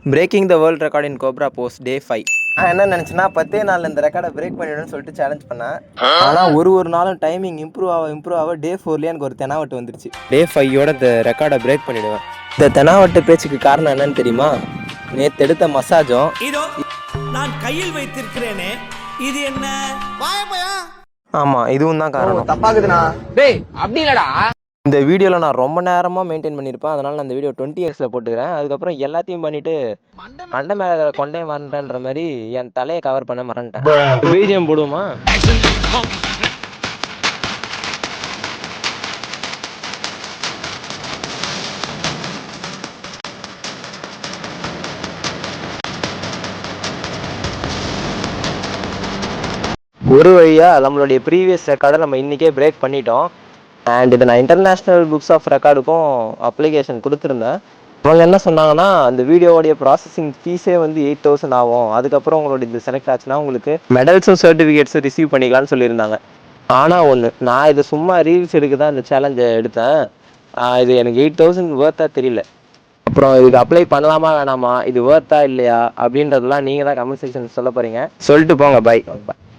Braking the world record in cobra pose day 5. நான் என்ன நினச்சேன்னா 10 நாளில் இந்த ரெக்கார்டை பிரேக் பண்ணிவிடுன்னு சொல்லிட்டு சேலஞ்ச் பண்ணேன். ஆனால் ஒரு நாளும் டைமிங் இம்ப்ரூவ் ஆக டே 4லேயே எனக்கு ஒரு தெனாவட்டு வந்துருச்சு. டே 5யோட இந்த ரெக்கார்டை பிரேக் பண்ணிவிடுவேன். இந்த தெனாவட்டு பேச்சுக்கு காரணம் என்னன்னு தெரியுமா? நேற்று எடுத்த மசாஜும் இதோ நான் கையில் வைத்திருக்கிறேனே இது என்ன? ஆமாம், இதுவும் தான் காரணம். தப்பாக்குதுண்ணா. டேய் அப்படி இல்லடா. இந்த வீடியோவில் நான் ரொம்ப நேரமாக மெயின்டைன் பண்ணியிருப்பேன். அதனால் நான் இந்த வீடியோ 20x போட்டுக்கிறேன். அதுக்கப்புறம் எல்லாத்தையும் பண்ணிவிட்டு மண்டை மேலே கொண்டே மறந்துட்டேன்ற மாதிரி என் தலையை கவர் பண்ண மறந்துட்டேன். பிஜிஎம் போடுவோமா? ஒரு வழியாக நம்மளுடைய ப்ரீவியஸ் ரெக்கார்டை நம்ம இன்றைக்கே பிரேக் பண்ணிட்டோம். அண்ட் இதை நான் இன்டர்நேஷ்னல் புக்ஸ் ஆஃப் ரெக்கார்டுக்கும் அப்ளிகேஷன் கொடுத்துருந்தேன். அவங்க என்ன சொன்னாங்கன்னா, அந்த வீடியோடைய ப்ராசஸிங் ஃபீஸே வந்து 8,000 ஆகும். அதுக்கப்புறம் உங்களோட இது செலக்ட் ஆச்சுன்னா உங்களுக்கு மெடல்ஸும் சர்டிஃபிகேட்ஸும் ரிசீவ் பண்ணிக்கலாம்னு சொல்லியிருந்தாங்க. ஆனால் ஒன்று, நான் இதை சும்மா ரீல்ஸ் எடுக்க தான் இந்த சேலஞ்சை எடுத்தேன். இது எனக்கு 8,000 வேர்த்தாக தெரியல. அப்புறம் இதுக்கு அப்ளை பண்ணலாமா வேணாமா, இது வேர்த்தா இல்லையா அப்படின்றதெல்லாம் நீங்கள் தான் கமெண்ட் செக்ஷன் சொல்ல போகிறீங்க. சொல்லிட்டு போங்க. பை.